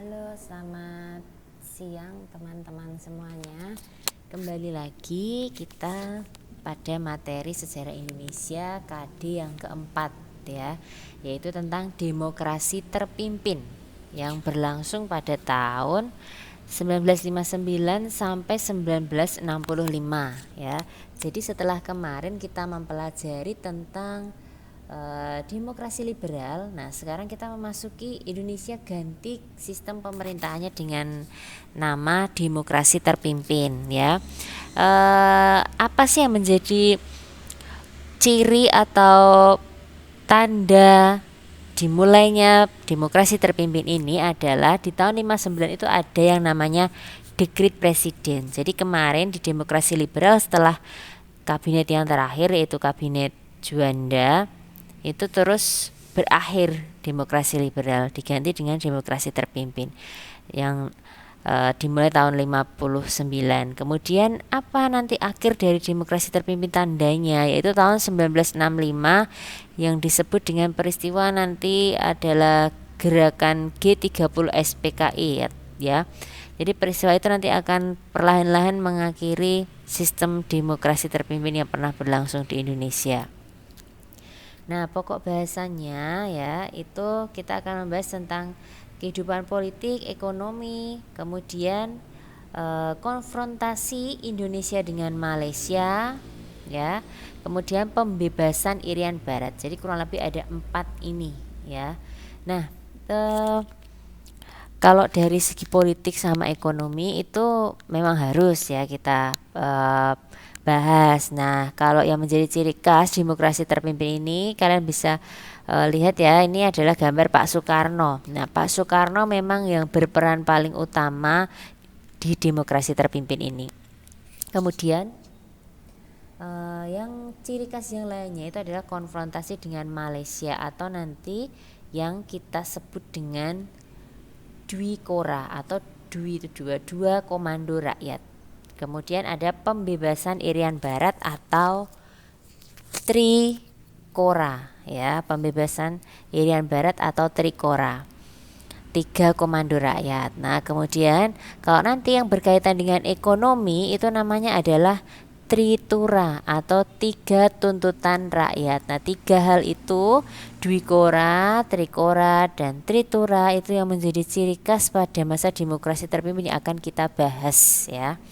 Halo, selamat siang teman-teman semuanya. Kembali lagi kita pada materi sejarah Indonesia KD yang keempat ya, yaitu tentang demokrasi terpimpin yang berlangsung pada tahun 1959 sampai 1965 ya. Jadi setelah kemarin kita mempelajari tentang demokrasi liberal. Nah, sekarang kita memasuki Indonesia ganti sistem pemerintahannya dengan nama demokrasi terpimpin ya. Apa sih yang menjadi ciri atau tanda dimulainya demokrasi terpimpin ini adalah di tahun 59 itu ada yang namanya dekret presiden. Jadi kemarin di demokrasi liberal setelah kabinet yang terakhir yaitu kabinet Juanda itu terus berakhir demokrasi liberal diganti dengan demokrasi terpimpin yang dimulai tahun 59. Kemudian apa nanti akhir dari demokrasi terpimpin tandanya yaitu tahun 1965 yang disebut dengan peristiwa nanti adalah gerakan G30 SPKI ya. Jadi peristiwa itu nanti akan perlahan-lahan mengakhiri sistem demokrasi terpimpin yang pernah berlangsung di Indonesia. Nah, pokok bahasannya ya itu kita akan membahas tentang kehidupan politik, ekonomi, kemudian konfrontasi Indonesia dengan Malaysia, ya, kemudian pembebasan Irian Barat. Jadi kurang lebih ada 4 ini, ya. Nah, kalau dari segi politik sama ekonomi itu memang harus ya kita bahas. Nah, kalau yang menjadi ciri khas demokrasi terpimpin ini kalian bisa lihat ya, ini adalah gambar Pak Soekarno. Nah, Pak Soekarno memang yang berperan paling utama di demokrasi terpimpin ini. Kemudian yang ciri khas yang lainnya itu adalah konfrontasi dengan Malaysia atau nanti yang kita sebut dengan Dwi Kora atau Dwi itu dua komando rakyat. Kemudian ada pembebasan Irian Barat atau Trikora ya, pembebasan Irian Barat atau Trikora. 3 komando rakyat. Nah, kemudian kalau nanti yang berkaitan dengan ekonomi itu namanya adalah Tritura atau 3 tuntutan rakyat. Nah, 3 hal itu Dwikora, Trikora, dan Tritura itu yang menjadi ciri khas pada masa demokrasi terpimpin yang akan kita bahas ya.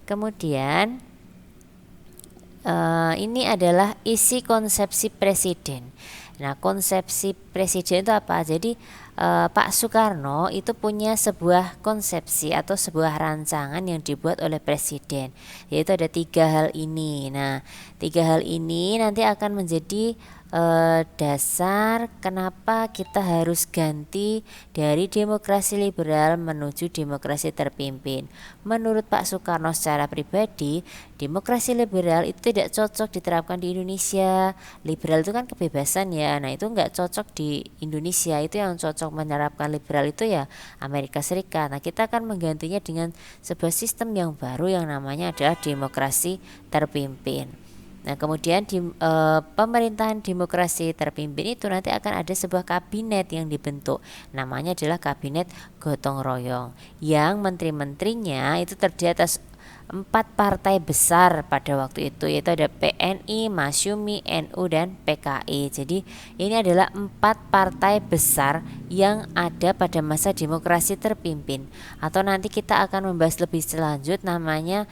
Kemudian ini adalah isi konsepsi presiden. Nah, konsepsi presiden itu apa? Jadi Pak Soekarno itu punya sebuah konsepsi atau sebuah rancangan yang dibuat oleh presiden, yaitu ada 3 hal ini. Nah, 3 hal ini nanti akan menjadi dasar kenapa kita harus ganti dari demokrasi liberal menuju demokrasi terpimpin. Menurut Pak Soekarno secara pribadi, demokrasi liberal itu tidak cocok diterapkan di Indonesia. Liberal itu kan kebebasan ya. Nah, itu nggak cocok di Indonesia. Itu yang cocok menerapkan liberal itu ya Amerika Serikat. Nah, kita akan menggantinya dengan sebuah sistem yang baru yang namanya adalah demokrasi terpimpin. Nah, kemudian di pemerintahan demokrasi terpimpin itu nanti akan ada sebuah kabinet yang dibentuk. Namanya adalah kabinet gotong royong yang menteri-menterinya itu terdiri atas 4 partai besar pada waktu itu, yaitu ada PNI, Masyumi, NU, dan PKI. Jadi ini adalah 4 partai besar yang ada pada masa demokrasi terpimpin. Atau nanti kita akan membahas lebih selanjut namanya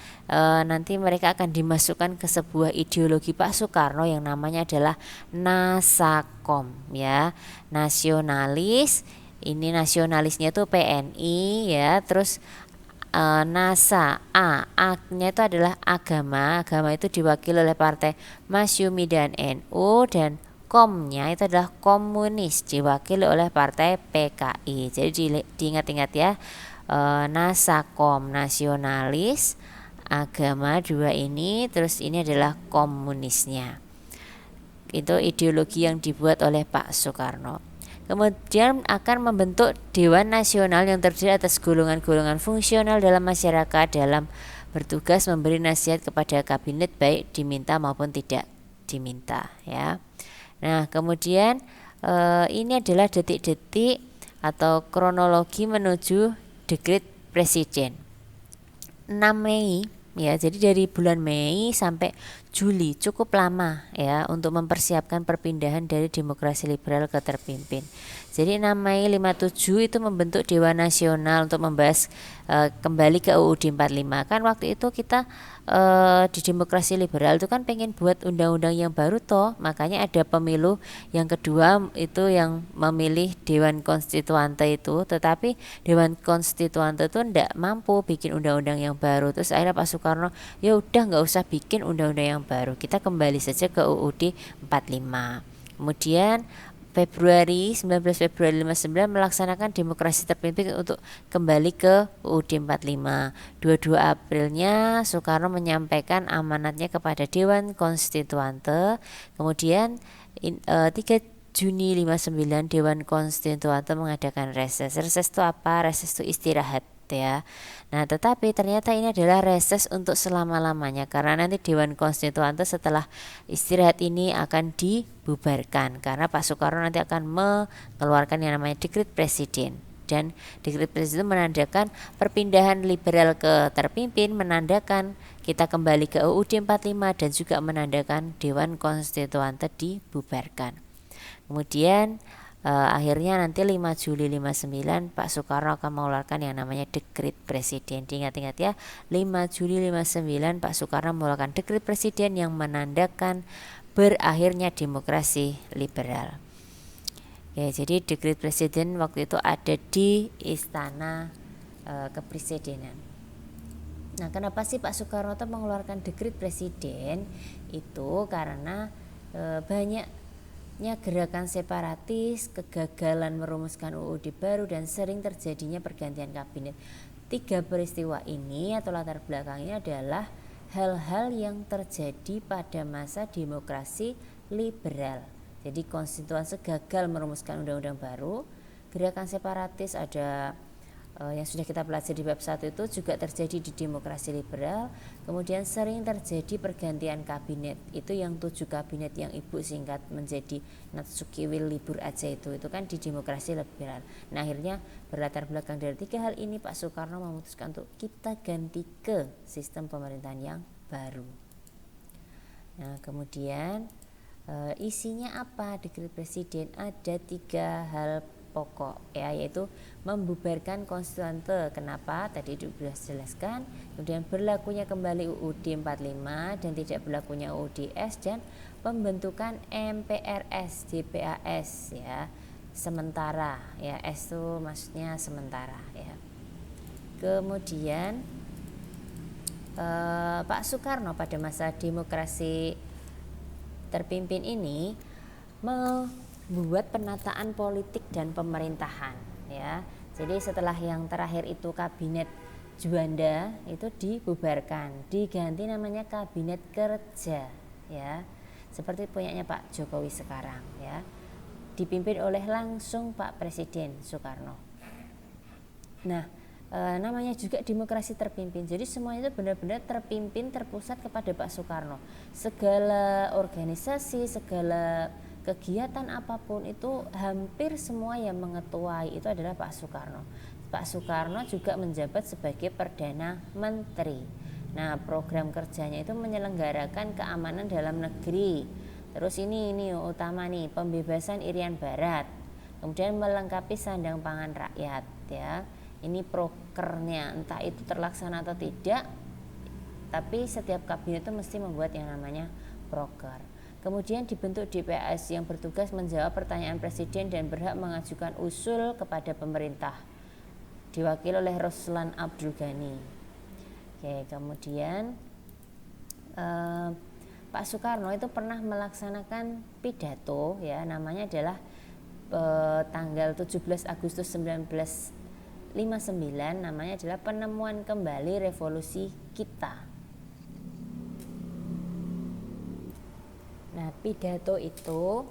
nanti mereka akan dimasukkan ke sebuah ideologi Pak Soekarno yang namanya adalah Nasakom ya, nasionalis. Ini nasionalisnya itu PNI ya, terus NASA A-nya itu adalah agama itu diwakili oleh partai Masyumi dan NU, dan Komnya itu adalah komunis diwakili oleh partai PKI. Jadi diingat-ingat ya, NASA Kom nasionalis, agama 2 ini, terus ini adalah komunisnya. Itu ideologi yang dibuat oleh Pak Soekarno. Kemudian akan membentuk Dewan Nasional yang terdiri atas golongan-golongan fungsional dalam masyarakat dalam bertugas memberi nasihat kepada kabinet baik diminta maupun tidak diminta ya. Nah, kemudian ini adalah detik-detik atau kronologi menuju dekret presiden. 6 Mei ya, jadi dari bulan Mei sampai Juli cukup lama ya untuk mempersiapkan perpindahan dari demokrasi liberal ke terpimpin. Jadi 6 Mei 57 itu membentuk Dewan Nasional untuk membahas kembali ke UUD 45. Kan waktu itu kita di demokrasi liberal itu kan pengen buat undang-undang yang baru toh, makanya ada pemilu yang kedua itu yang memilih Dewan Konstituante itu, tetapi Dewan Konstituante itu tidak mampu bikin undang-undang yang baru. Terus akhirnya Pak Soekarno, ya udah nggak usah bikin undang-undang yang baru, kita kembali saja ke UUD 45. Kemudian Februari 19 Februari 59 melaksanakan demokrasi terpimpin untuk kembali ke UUD 45. 22 Aprilnya Soekarno menyampaikan amanatnya kepada Dewan Konstituante. Kemudian 3 Juni 59 Dewan Konstituante mengadakan reses. Reses itu apa? Reses itu istirahat ya. Nah, tetapi ternyata ini adalah reses untuk selama-lamanya karena nanti Dewan Konstituante setelah istirahat ini akan dibubarkan karena Pak Soekarno nanti akan mengeluarkan yang namanya dekret presiden. Dan dekret presiden menandakan perpindahan liberal ke terpimpin, menandakan kita kembali ke UUD 45 dan juga menandakan Dewan Konstituante dibubarkan. Kemudian akhirnya nanti 5 Juli 59 Pak Soekarno akan mengeluarkan yang namanya dekret presiden. Diingat-ingat ya, 5 Juli 59 Pak Soekarno mengeluarkan dekret presiden yang menandakan berakhirnya demokrasi liberal. Ya, jadi dekret presiden waktu itu ada di Istana Kepresidenan. Nah, kenapa sih Pak Soekarno itu mengeluarkan dekret presiden? Itu karena banyaknya gerakan separatis, kegagalan merumuskan UUD baru, dan sering terjadinya pergantian kabinet. 3 peristiwa ini atau latar belakangnya adalah hal-hal yang terjadi pada masa demokrasi liberal. Jadi konstituante gagal merumuskan undang-undang baru, gerakan separatis ada yang sudah kita pelajari di bab 1 itu juga terjadi di demokrasi liberal. Kemudian sering terjadi pergantian kabinet, itu yang 7 kabinet yang ibu singkat menjadi Natsukiwil libur aja itu kan di demokrasi liberal. Nah, akhirnya berlatar belakang dari 3 hal ini Pak Soekarno memutuskan untuk kita ganti ke sistem pemerintahan yang baru. Nah, kemudian isinya apa dekret presiden? Ada 3 hal pokok ya, yaitu membubarkan konstituante. Kenapa? Tadi sudah dijelaskan. Kemudian berlakunya kembali UUD 45 dan tidak berlakunya UUD-S, dan pembentukan MPRS DPAS ya, sementara ya, S itu maksudnya sementara ya. Kemudian Pak Soekarno pada masa demokrasi terpimpin ini membuat penataan politik dan pemerintahan ya. Jadi setelah yang terakhir itu kabinet Juanda itu dibubarkan, diganti namanya kabinet kerja ya, seperti punyanya Pak Jokowi sekarang ya, dipimpin oleh langsung Pak Presiden Soekarno. Nah, namanya juga demokrasi terpimpin, jadi semuanya itu benar-benar terpimpin, terpusat kepada Pak Soekarno. Segala organisasi, segala kegiatan apapun itu hampir semua yang mengetuai itu adalah Pak Soekarno. Pak Soekarno juga menjabat sebagai Perdana Menteri. Nah, program kerjanya itu menyelenggarakan keamanan dalam negeri. Terus ini utama nih, pembebasan Irian Barat. Kemudian melengkapi sandang pangan rakyat ya. Ini prokernya, entah itu terlaksana atau tidak, tapi setiap kabinet itu mesti membuat yang namanya proker. Kemudian dibentuk DPAS yang bertugas menjawab pertanyaan presiden dan berhak mengajukan usul kepada pemerintah, diwakili oleh Ruslan Abdul Ghani. Oke, kemudian Pak Soekarno itu pernah melaksanakan pidato ya, namanya adalah tanggal 17 Agustus 1959, namanya adalah penemuan kembali revolusi kita. Nah, pidato itu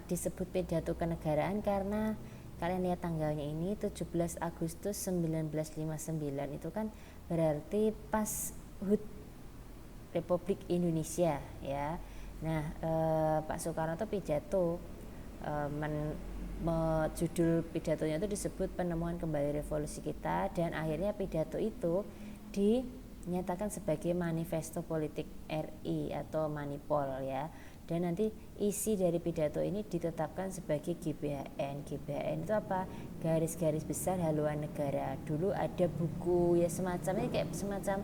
disebut pidato kenegaraan karena kalian lihat tanggalnya ini 17 Agustus 1959 itu kan berarti pas HUT Republik Indonesia ya. Nah, Pak Soekarno itu pidato judul pidatonya itu disebut penemuan kembali revolusi kita, dan akhirnya pidato itu dinyatakan sebagai manifesto politik RI atau Manipol ya. Dan nanti isi dari pidato ini ditetapkan sebagai GBHN. GBHN itu apa? Garis-garis besar haluan negara. Dulu ada buku ya semacamnya kayak semacam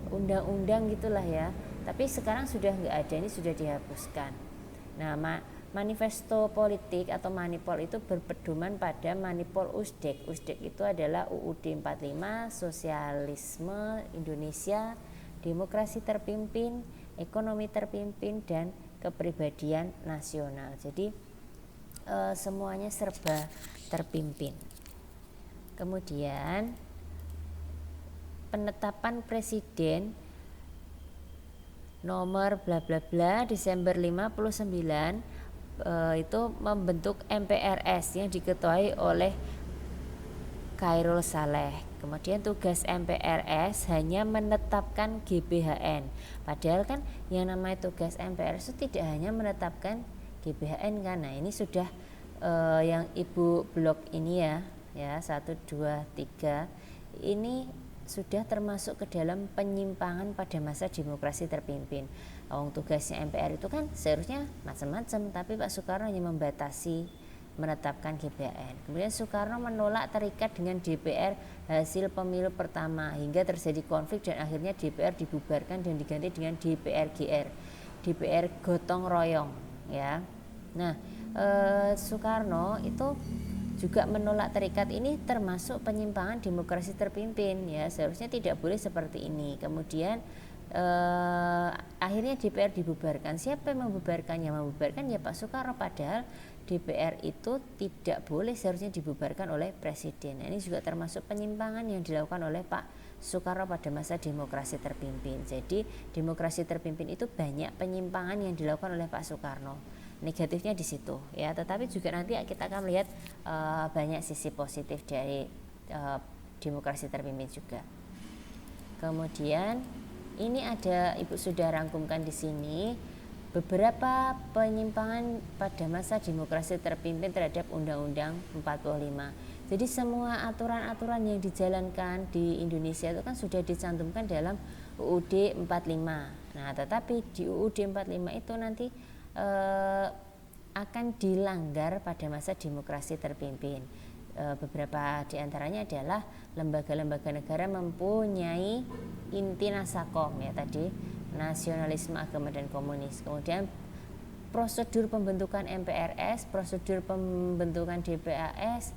undang-undang gitulah ya. Tapi sekarang sudah nggak ada, ini sudah dihapuskan. Nah, manifesto politik atau Manipol itu berpedoman pada Manipol Usdek. Usdek itu adalah UUD 45, sosialisme Indonesia, demokrasi terpimpin, ekonomi terpimpin, dan kepribadian nasional. Jadi semuanya serba terpimpin. Kemudian penetapan presiden nomor bla bla bla Desember 59 itu membentuk MPRS yang diketuai oleh Khairul Saleh. Kemudian tugas MPRS hanya menetapkan GBHN. Padahal kan yang namanya tugas MPRS itu tidak hanya menetapkan GBHN kan. Nah, ini sudah yang Ibu blok ini ya 1, 2, 3 ini sudah termasuk ke dalam penyimpangan pada masa demokrasi terpimpin. Tugasnya MPR itu kan seharusnya macam-macam, tapi Pak Soekarno hanya membatasi menetapkan GBHN. Kemudian Soekarno menolak terikat dengan DPR hasil pemilu pertama hingga terjadi konflik dan akhirnya DPR dibubarkan dan diganti dengan DPR-GR, DPR gotong royong ya. Nah, Soekarno itu juga menolak terikat, ini termasuk penyimpangan demokrasi terpimpin ya, seharusnya tidak boleh seperti ini. Kemudian akhirnya DPR dibubarkan. Siapa yang membubarkannya? Membubarkan ya Pak Soekarno, padahal DPR itu tidak boleh seharusnya dibubarkan oleh presiden. Nah, ini juga termasuk penyimpangan yang dilakukan oleh Pak Soekarno pada masa demokrasi terpimpin. Jadi demokrasi terpimpin itu banyak penyimpangan yang dilakukan oleh Pak Soekarno. Negatifnya di situ ya, tetapi juga nanti kita akan melihat banyak sisi positif dari demokrasi terpimpin juga. Kemudian ini ada, Ibu sudah rangkumkan di sini beberapa penyimpangan pada masa demokrasi terpimpin terhadap Undang-Undang 45. Jadi semua aturan-aturan yang dijalankan di Indonesia itu kan sudah dicantumkan dalam UUD 45. Nah, tetapi di UUD 45 itu nanti akan dilanggar pada masa demokrasi terpimpin. Beberapa diantaranya adalah lembaga-lembaga negara mempunyai inti nasakom ya tadi, nasionalisme, agama, dan komunis. Kemudian prosedur pembentukan MPRS, prosedur pembentukan DPAS,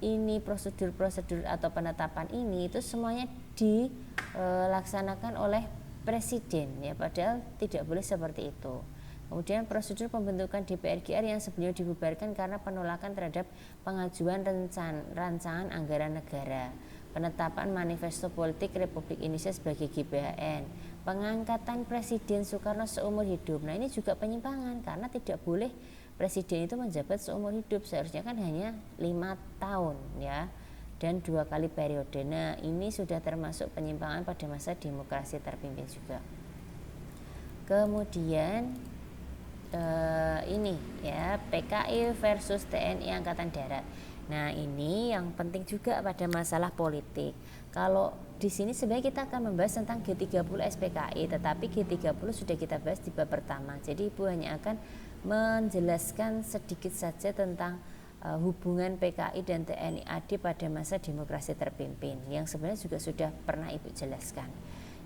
ini prosedur-prosedur atau penetapan ini itu semuanya dilaksanakan oleh presiden ya, padahal tidak boleh seperti itu. Kemudian prosedur pembentukan DPR-GR yang sebelumnya dibubarkan karena penolakan terhadap pengajuan rancangan anggaran negara, penetapan manifesto politik Republik Indonesia sebagai GBHN, pengangkatan Presiden Soekarno seumur hidup. Nah, ini juga penyimpangan karena tidak boleh presiden itu menjabat seumur hidup, seharusnya kan hanya 5 tahun ya, dan 2 kali periode. Nah, ini sudah termasuk penyimpangan pada masa demokrasi terpimpin juga. Kemudian ini ya, PKI versus TNI Angkatan Darat. Nah, ini yang penting juga pada masalah politik. Kalau di sini sebenarnya kita akan membahas tentang G30 SPKI, tetapi G30 sudah kita bahas di bab pertama. Jadi Ibu hanya akan menjelaskan sedikit saja tentang hubungan PKI dan TNI AD pada masa demokrasi terpimpin, yang sebenarnya juga sudah pernah Ibu jelaskan.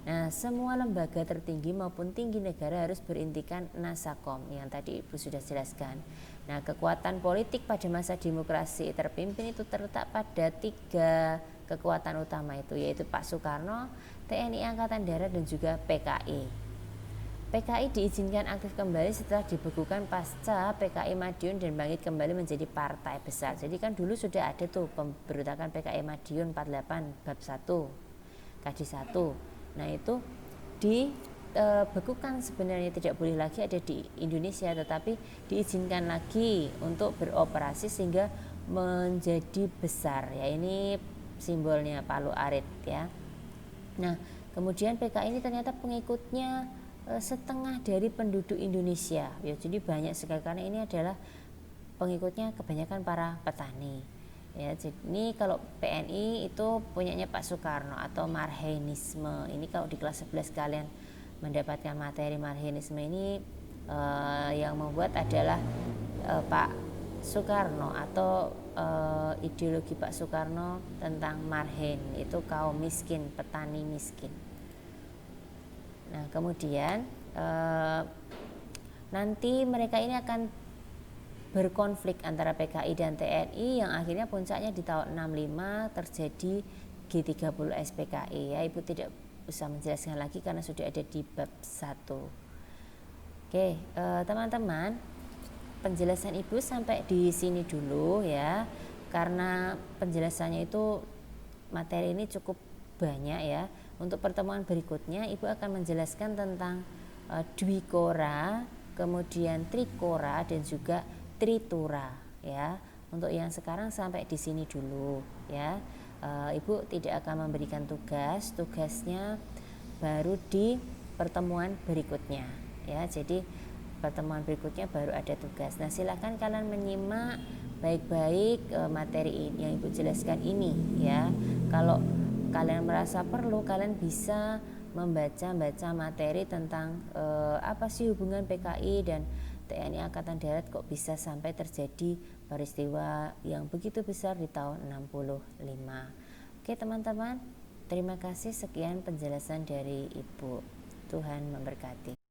Nah, semua lembaga tertinggi maupun tinggi negara harus berintikan nasakom yang tadi Ibu sudah jelaskan. Nah, kekuatan politik pada masa demokrasi terpimpin itu terletak pada 3 kekuatan utama itu, yaitu Pak Soekarno, TNI Angkatan Darat, dan juga PKI. PKI diizinkan aktif kembali setelah dibekukan pasca PKI Madiun dan bangkit kembali menjadi partai besar. Jadi kan dulu sudah ada tuh pemberontakan PKI Madiun 48 bab 1 KD 1. Nah, itu dibekukan, sebenarnya tidak boleh lagi ada di Indonesia, tetapi diizinkan lagi untuk beroperasi sehingga menjadi besar ya. Ini simbolnya Palu Arit ya. Nah, kemudian PKI ini ternyata pengikutnya setengah dari penduduk Indonesia ya, jadi banyak sekali karena ini adalah pengikutnya kebanyakan para petani ya. Jadi ini kalau PNI itu punyanya Pak Soekarno atau Marhenisme. Ini kalau di kelas 11 kalian mendapatkan materi Marhenisme ini, yang membuat adalah Pak Soekarno atau ideologi Pak Soekarno tentang Marhen, itu kaum miskin, petani miskin. Nah kemudian nanti mereka ini akan berkonflik antara PKI dan TNI yang akhirnya puncaknya di tahun 65 terjadi G30 SPKI ya. Ibu tidak usah menjelaskan lagi karena sudah ada di bab 1. Oke, teman-teman, penjelasan Ibu sampai di sini dulu ya. Karena penjelasannya itu materi ini cukup banyak ya. Untuk pertemuan berikutnya Ibu akan menjelaskan tentang dwikora, kemudian trikora dan juga tritura ya. Untuk yang sekarang sampai di sini dulu ya. Ibu tidak akan memberikan tugasnya baru di pertemuan berikutnya ya. Jadi pertemuan berikutnya baru ada tugas. Nah silahkan kalian menyimak baik-baik materi ini yang Ibu jelaskan ini ya. Kalau kalian merasa perlu, kalian bisa membaca materi tentang apa sih hubungan PKI dan TNI Angkatan Darat kok bisa sampai terjadi peristiwa yang begitu besar di tahun 65. Oke teman-teman, terima kasih, sekian penjelasan dari Ibu. Tuhan memberkati.